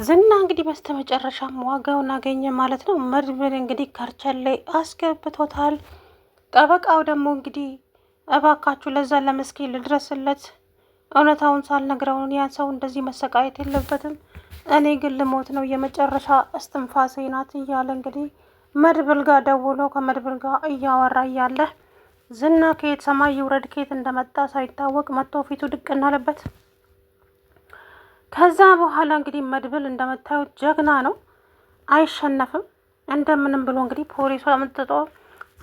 ዝና እንግዲህ በስተመጨረሻም ዋጋውን አገኘ ማለት ነው። መድብል እንግዲህ ካርቸን ላይ አስገብቶታል። ጠበቃው ደግሞ እንግዲህ እባካችሁ ለዛ ለመስኪን ልድረስለት፣ እውነታውን ሳልነግረውን ያ ሰው እንደዚህ መሰቃየት የለበትም፣ እኔ ግን ልሞት ነው፣ የመጨረሻ እስትንፋሴ ናት እያለ እንግዲህ መድብል ጋር ደውሎ ከመድብል ጋር እያወራ እያለ ዝና ከየት ሰማይ ይውረድ ከየት እንደመጣ ሳይታወቅ መጥቶ ፊቱ ድቅና አለበት። ከዛ በኋላ እንግዲህ መድብል እንደምታዩት ጀግና ነው፣ አይሸነፍም። እንደምንም ብሎ እንግዲህ ፖሊሱ አምጥቶ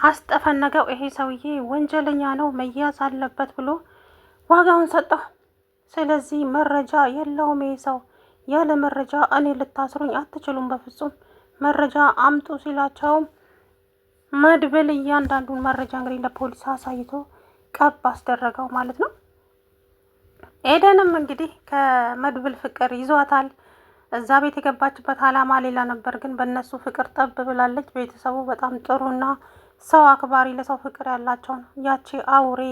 አስጠፈነገው። ይሄ ሰውዬ ወንጀለኛ ነው መያዝ አለበት ብሎ ዋጋውን ሰጠው። ስለዚህ መረጃ የለውም ይሄ ሰው፣ ያለ መረጃ እኔ ልታስሩኝ አትችሉም፣ በፍጹም መረጃ አምጡ ሲላቸውም መድብል እያንዳንዱን መረጃ እንግዲህ ለፖሊስ አሳይቶ ቀብ አስደረገው ማለት ነው። ኤደንም እንግዲህ ከመድብል ፍቅር ይዟታል። እዛ ቤት የገባችበት አላማ ሌላ ነበር፣ ግን በእነሱ ፍቅር ጠብ ብላለች። ቤተሰቡ በጣም ጥሩና ሰው አክባሪ ለሰው ፍቅር ያላቸው ነው። ያቺ አውሬ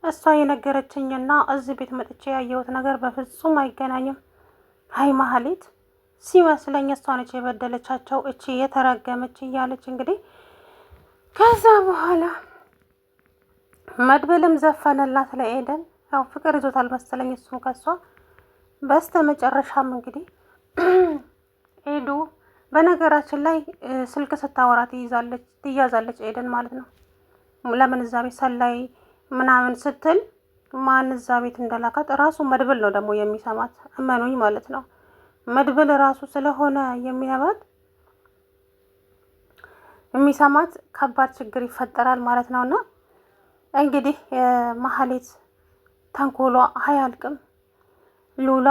እሷ የነገረችኝና እዚህ ቤት መጥቼ ያየሁት ነገር በፍጹም አይገናኝም። ሀይ ማህሌት ሲመስለኝ እሷ ነች የበደለቻቸው፣ እቺ የተረገመች እያለች እንግዲህ ከዛ በኋላ መድብልም ዘፈነላት ለኤደን። ያው ፍቅር ይዞታል መሰለኝ እሱም ከሷ። በስተ መጨረሻም እንግዲህ ኤዱ በነገራችን ላይ ስልክ ስታወራ ትያዛለች ኤደን ማለት ነው። ለምን እዛ ቤት ሰላይ ምናምን ስትል ማን እዛ ቤት እንደላካት ራሱ መድብል ነው ደግሞ የሚሰማት፣ እመኑኝ ማለት ነው። መድብል ራሱ ስለሆነ የሚሰማት ከባድ ችግር ይፈጠራል ማለት ነውና እንግዲህ ማህሌት ተንኮሏ አያልቅም። ሉላ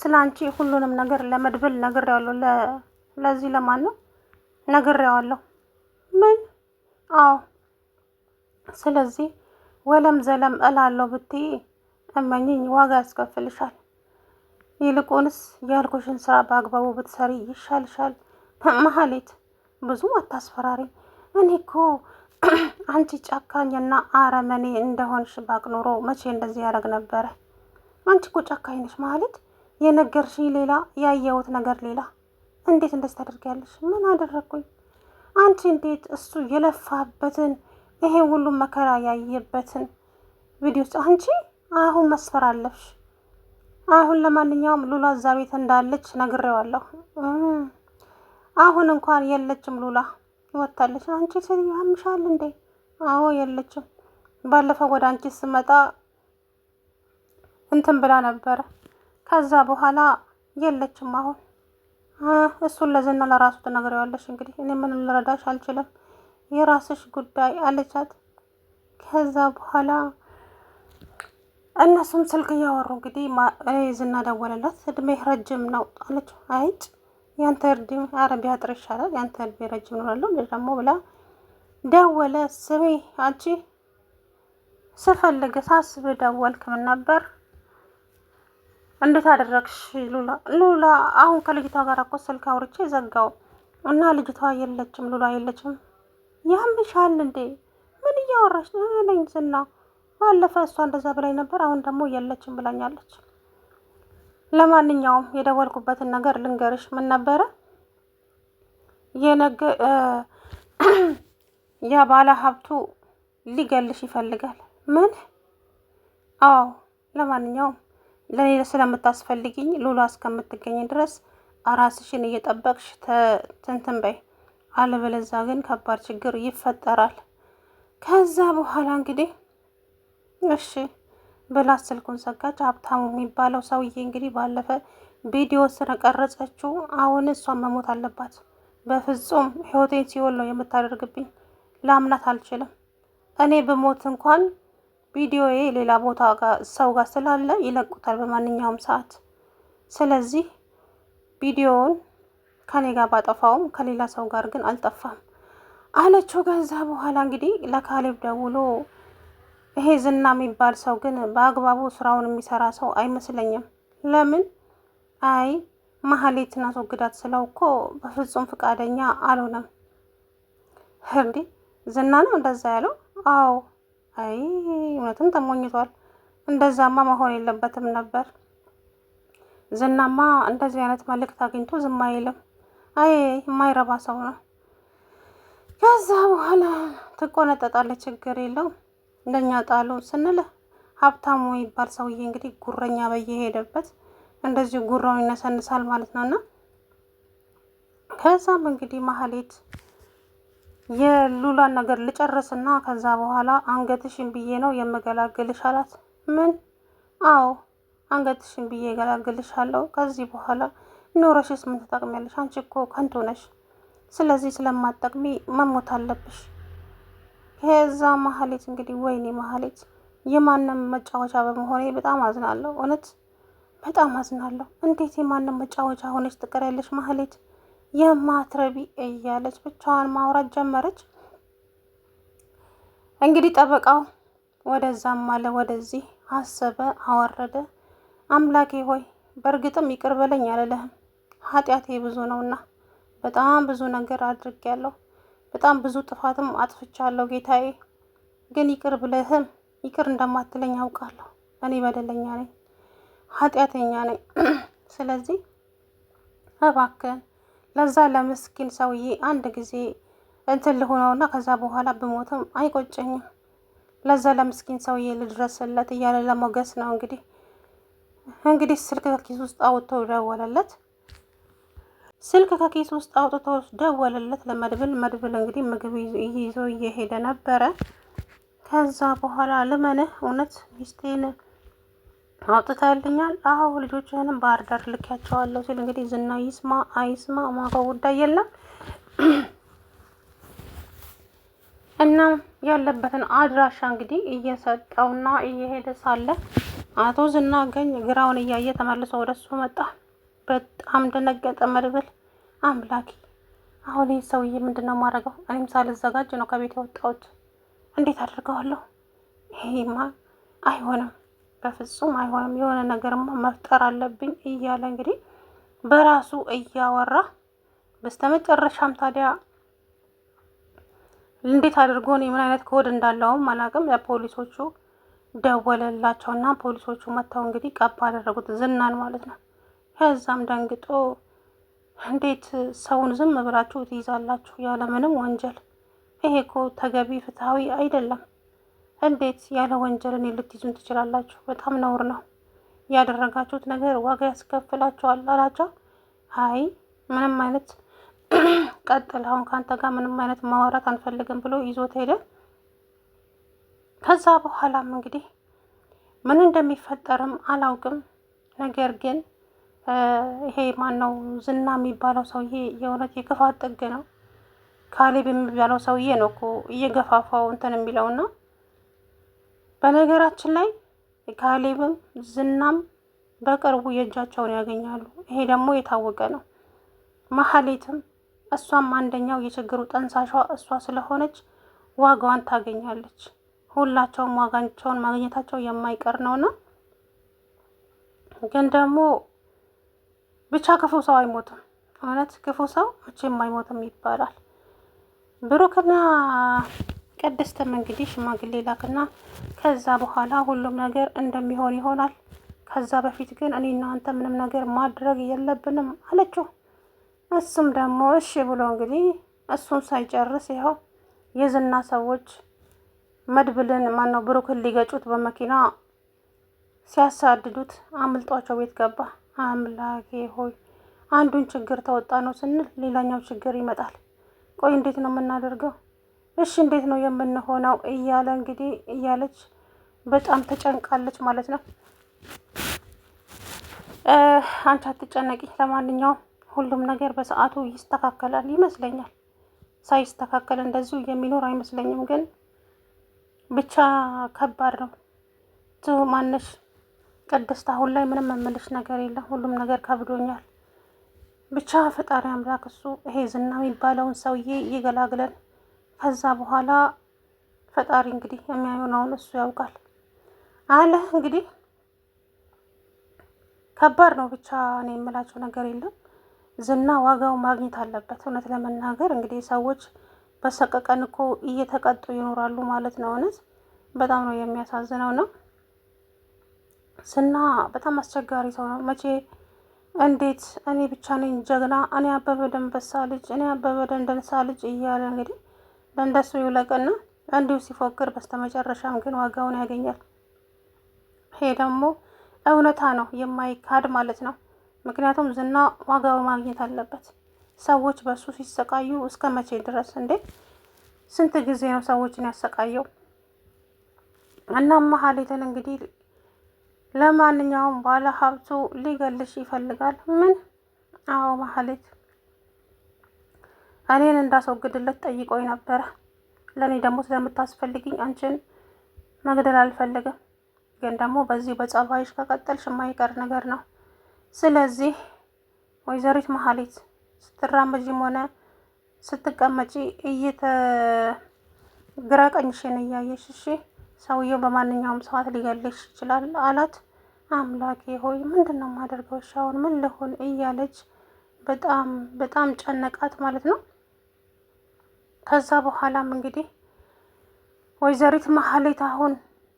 ስለ አንቺ ሁሉንም ነገር ለመድብል ነግሬዋለሁ። ለዚህ ለማን ነው ነግሬዋለሁ? ምን? አዎ። ስለዚህ ወለም ዘለም እላለሁ ብትይ እመኝኝ ዋጋ ያስከፍልሻል። ይልቁንስ ያልኩሽን ስራ በአግባቡ ብትሰሪ ይሻልሻል። ማህሌት ብዙም አታስፈራሪ። እኔ እኮ አንቺ ጨካኝና አረመኔ እንደሆንሽ ባቅ ኖሮ መቼ እንደዚህ ያደርግ ነበረ። አንቺ እኮ ጨካኝ ነሽ ማለት የነገርሽኝ ሌላ ያየሁት ነገር ሌላ። እንዴት እንደዚህ ታደርጊያለሽ? ምን አደረግኩኝ? አንቺ እንዴት እሱ የለፋበትን ይሄ ሁሉም መከራ ያየበትን ቪዲዮ አንቺ አሁን መስፈር አለፍሽ። አሁን ለማንኛውም ሉላ እዛ ቤት እንዳለች ነግሬዋለሁ። አሁን እንኳን የለችም ሉላ ወጣለች። አንቺ ሴትዮ ያምሻል እንዴ? አዎ የለችም። ባለፈው ወደ አንቺ ስመጣ እንትን ብላ ነበረ። ከዛ በኋላ የለችም። አሁን እሱን ለዝና ለራሱ ትነግሪዋለሽ። እንግዲህ እኔ ምን ልረዳሽ አልችልም፣ የራስሽ ጉዳይ አለቻት። ከዛ በኋላ እነሱም ስልክ እያወሩ እንግዲህ ዝና ደወለላት። እድሜ ረጅም ነው አለችው። አይጭ ያንተ እድሜ አረቢያ ጥር ይሻላል፣ ያንተ እድሜ ረጅም ነው አለው። ደግሞ ብላ ደወለ። ስሜ አንቺ ስፈልግ ሳስብ ደወልክ፣ ምን ነበር? እንዴት አደረግሽ? ሉላ አሁን ከልጅቷ ጋር እኮ ስልክ አውርቼ ዘጋው እና ልጅቷ የለችም፣ ሉላ የለችም። ያምሻል እንዴ? ምን እያወራሽ ነው አለኝ ዝና። ባለፈ እሷ እንደዛ ብላኝ ነበር፣ አሁን ደግሞ የለችም ብላኛለች። ለማንኛውም የደወልኩበትን ነገር ልንገርሽ። ምን ነበረ? የባለ ሀብቱ ሊገልሽ ይፈልጋል። ምን? አዎ። ለማንኛውም ለኔ ስለምታስፈልጊኝ ሉላ እስከምትገኝ ድረስ ራስሽን እየጠበቅሽ ትንትን በይ፣ አለበለዚያ ግን ከባድ ችግር ይፈጠራል። ከዛ በኋላ እንግዲህ እሺ ብላ ስልኩን ዘጋች። ሀብታሙ የሚባለው ሰውዬ እንግዲህ ባለፈ ቪዲዮ ስለቀረጸችው አሁን እሷን መሞት አለባት። በፍጹም ህይወቴን ሲኦል ነው የምታደርግብኝ፣ ላምናት አልችልም። እኔ በሞት እንኳን ቪዲዮዬ ሌላ ቦታ ሰው ጋር ስላለ ይለቁታል በማንኛውም ሰዓት። ስለዚህ ቪዲዮውን ከኔ ጋር ባጠፋውም ከሌላ ሰው ጋር ግን አልጠፋም አለችው። ከዛ በኋላ እንግዲህ ለካሌብ ደውሎ ይሄ ዝና የሚባል ሰው ግን በአግባቡ ስራውን የሚሰራ ሰው አይመስለኝም። ለምን? አይ ማህሌትን አስወግዳት ስለው እኮ በፍጹም ፈቃደኛ አልሆነም። እንዴ ዝና ነው እንደዛ ያለው? አዎ። አይ እውነትም ተሞኝቷል። እንደዛማ መሆን የለበትም ነበር። ዝናማ እንደዚህ አይነት መልእክት አግኝቶ ዝም አይልም። አይ የማይረባ ሰው ነው። ከዛ በኋላ ትቆነጠጣለች። ችግር የለውም እንደኛ ጣሉ ስንል ሀብታሙ ይባል ሰውዬ እንግዲህ ጉረኛ በየሄደበት እንደዚህ ጉራውን ይነሰንሳል ማለት ነውና ከዛም እንግዲህ ማህሌት የሉላን ነገር ልጨርስና ከዛ በኋላ አንገትሽን ብዬ ነው የምገላግልሽ አላት። ምን? አዎ አንገትሽን ብዬ እገላግልሻለሁ። ከዚህ በኋላ ኖረሽስ ምን ትጠቅሚያለሽ? አንቺ እኮ ከንቱ ነሽ። ስለዚህ ስለማጠቅሚ መሞት አለብሽ። ከዛ ማህሌት እንግዲህ ወይኔ ማህሌት የማንም መጫወቻ በመሆኔ በጣም አዝናለሁ። እውነት በጣም አዝናለሁ። እንዴት የማንም መጫወቻ ሆነች ትቀሪያለሽ ማህሌት የማትረቢ እያለች ብቻዋን ማውራት ጀመረች። እንግዲህ ጠበቃው ወደዛም አለ ወደዚህ አሰበ አወረደ። አምላኬ ሆይ በእርግጥም ይቅር በለኝ አልልህም፣ ኃጢአቴ ብዙ ነውና በጣም ብዙ ነገር አድርጌያለሁ፣ በጣም ብዙ ጥፋትም አጥፍቻለሁ ጌታዬ። ግን ይቅር ብለህም ይቅር እንደማትለኝ አውቃለሁ። እኔ በደለኛ ነኝ፣ ኃጢአተኛ ነኝ። ስለዚህ እባክህን ለዛ ለምስኪን ሰውዬ አንድ ጊዜ እንትን ልሆነውና ከዛ በኋላ ብሞትም አይቆጨኝም። ለዛ ለምስኪን ሰውዬ ልድረስለት እያለ ለሞገስ ነው እንግዲህ ስልክ ከኪስ ውስጥ አውጥቶ ደወለለት። ስልክ ከኪስ ውስጥ አውጥቶ ደወለለት ለመድብል። መድብል እንግዲህ ምግብ ይዞ እየሄደ ነበረ። ከዛ በኋላ ልመንህ እውነት ሚስቴን አውጥታልኛል? አዎ ልጆችህንም ባህር ዳር ልኪያቸዋለሁ ሲል እንግዲህ ዝና ይስማ አይስማ ማውቀው ጉዳይ የለም። እናም ያለበትን አድራሻ እንግዲህ እየሰጠውና እየሄደ ሳለ አቶ ዝና ገኝ ግራውን እያየ ተመልሶ ወደሱ መጣ። በጣም ደነገጠ መድብል። አምላኬ አሁን ይህ ሰውዬ ምንድን ነው የማደርገው? እኔም ሳልዘጋጅ ነው ከቤት የወጣሁት። እንዴት አድርገዋለሁ? ይሄማ አይሆንም፣ በፍጹም አይሆንም። የሆነ ነገርማ መፍጠር አለብኝ እያለ እንግዲህ በራሱ እያወራ በስተመጨረሻም ታዲያ እንዴት አድርጎ ነው ምን አይነት ኮድ እንዳለውም አላውቅም። ለፖሊሶቹ ደወለላቸውና ፖሊሶቹ መጥተው እንግዲህ ቀባ አደረጉት ዝናን ማለት ነው። ከዛም ደንግጦ እንዴት ሰውን ዝም ብላችሁ ትይዛላችሁ ያለ ምንም ወንጀል? ይሄ እኮ ተገቢ ፍትሃዊ አይደለም። እንዴት ያለ ወንጀል እኔ ልትይዙን ትችላላችሁ? በጣም ነውር ነው። ያደረጋችሁት ነገር ዋጋ ያስከፍላችኋል አላቸው። አይ ምንም አይነት ቀጥል፣ አሁን ካንተ ጋር ምንም አይነት ማውራት አንፈልግም ብሎ ይዞት ሄደ። ከዛ በኋላም እንግዲህ ምን እንደሚፈጠርም አላውቅም። ነገር ግን ይሄ ማነው ዝና የሚባለው ሰውዬ የእውነት የክፋት ጥግ ነው። ካሌብ የሚባለው ሰውዬ ነው እኮ እየገፋፋው እንትን የሚለውና በነገራችን ላይ ካሌብም ዝናም በቅርቡ የእጃቸውን ያገኛሉ። ይሄ ደግሞ የታወቀ ነው። ማህሌትም እሷም አንደኛው የችግሩ ጠንሳሿ እሷ ስለሆነች ዋጋዋን ታገኛለች። ሁላቸውም ዋጋቸውን ማግኘታቸው የማይቀር ነውና ግን ደግሞ ብቻ ክፉ ሰው አይሞትም። እውነት ክፉ ሰው መቼም አይሞትም ይባላል። ብሩክና ቅድስትም እንግዲህ ሽማግሌ ላክና ከዛ በኋላ ሁሉም ነገር እንደሚሆን ይሆናል። ከዛ በፊት ግን እኔና አንተ ምንም ነገር ማድረግ የለብንም አለችው። እሱም ደግሞ እሺ ብሎ እንግዲህ እሱን ሳይጨርስ ይኸው የዝና ሰዎች መድብልን ማነው ብሩክን ሊገጩት በመኪና ሲያሳድዱት አምልጧቸው ቤት ገባ። አምላኬ ሆይ አንዱን ችግር ተወጣ ነው ስንል ሌላኛው ችግር ይመጣል። ቆይ እንዴት ነው የምናደርገው? እሺ እንዴት ነው የምንሆነው? እያለ እንግዲህ እያለች በጣም ተጨንቃለች ማለት ነው። አንቺ አትጨነቂ፣ ለማንኛውም ሁሉም ነገር በሰዓቱ ይስተካከላል ይመስለኛል። ሳይስተካከል እንደዚሁ የሚኖር አይመስለኝም። ግን ብቻ ከባድ ነው። ማነሽ ቅድስት፣ አሁን ላይ ምንም የምልሽ ነገር የለም። ሁሉም ነገር ከብዶኛል። ብቻ ፈጣሪ አምላክ እሱ ይሄ ዝና የሚባለውን ሰውዬ ይገላግለን። ከዛ በኋላ ፈጣሪ እንግዲህ የሚያየውን እሱ ያውቃል አለ። እንግዲህ ከባድ ነው። ብቻ እኔ የምላቸው ነገር የለም። ዝና ዋጋው ማግኘት አለበት። እውነት ለመናገር እንግዲህ ሰዎች በሰቀቀን እኮ እየተቀጡ ይኖራሉ ማለት ነው። እውነት በጣም ነው የሚያሳዝነው ነው። ዝና በጣም አስቸጋሪ ሰው ነው። መቼ እንዴት እኔ ብቻ ነኝ ጀግና? እኔ አበበ ደንበሳ ልጅ፣ እኔ አበበ ደንደንሳ ልጅ እያለ እንግዲህ ደንደሱ ይውለቅና እንዲሁ ሲፎክር፣ በስተመጨረሻም ግን ዋጋውን ያገኛል። ይሄ ደግሞ እውነታ ነው የማይካድ ማለት ነው። ምክንያቱም ዝና ዋጋው ማግኘት አለበት። ሰዎች በሱ ሲሰቃዩ እስከ መቼ ድረስ እንዴ? ስንት ጊዜ ነው ሰዎችን ያሰቃየው? እናም መሀሌትን እንግዲህ ለማንኛውም ባለ ሀብቱ ሊገልሽ ይፈልጋል። ምን? አዎ መሀሌት እኔን እንዳስወግድለት ጠይቆኝ ነበረ። ለእኔ ደግሞ ስለምታስፈልግኝ አንቺን መግደል አልፈልግም፣ ግን ደግሞ በዚህ በጸባይሽ ከቀጠልሽ የማይቀር ነገር ነው። ስለዚህ ወይዘሪት መሀሌት ስትራመጂም ሆነ ስትቀመጪ ግራ ቀኝሽን እያየሽ እሺ። ሰውየው በማንኛውም ሰዓት ሊገልሽ ይችላል አላት። አምላኬ ሆይ ምንድን ነው የማደርገው? ሻውን ምን ልሆን እያለች በጣም በጣም ጨነቃት ማለት ነው። ከዛ በኋላም እንግዲህ ወይዘሪት መሀሌት አሁን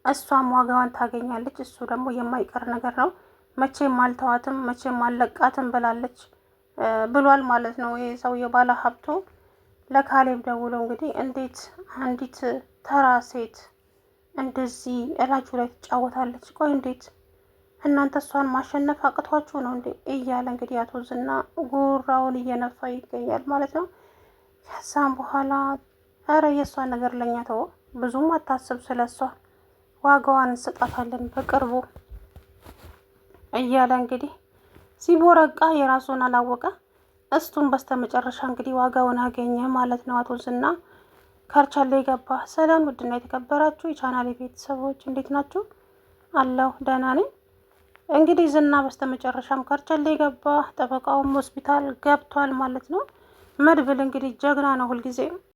እሷም ዋጋዋን ታገኛለች። እሱ ደግሞ የማይቀር ነገር ነው። መቼም አልተዋትም፣ መቼም አልለቃትም ብሏል ማለት ነው። ይሄ ሰውዬው ባለ ሀብቱ ለካሌብ ደውሎ እንግዲህ እንዴት አንዲት ተራ ሴት እንደዚህ እላችሁ ላይ ትጫወታለች? ቆይ እንዴት እናንተ እሷን ማሸነፍ አቅቷችሁ ነው እንዴ? እያለ እንግዲህ አቶ ዝና ጉራውን እየነፋ ይገኛል ማለት ነው። ከዛም በኋላ ኧረ የእሷን ነገር ለኛ ተወ፣ ብዙም አታስብ ስለ እሷ፣ ዋጋዋን እንሰጣታለን በቅርቡ እያለ እንግዲህ ሲቦረቃ የራሱን አላወቀ። እስቱን በስተመጨረሻ እንግዲህ ዋጋውን አገኘ ማለት ነው። አቶ ዝና ከርቻሌ ገባ። ሰላም ውድና የተከበራችሁ የቻናሌ ቤተሰቦች እንዴት ናችሁ? አለሁ ደህና ነኝ። እንግዲህ ዝና በስተመጨረሻም ከርቻሌ ገባ። ጠበቃውም ሆስፒታል ገብቷል ማለት ነው። መድብል እንግዲህ ጀግና ነው ሁልጊዜ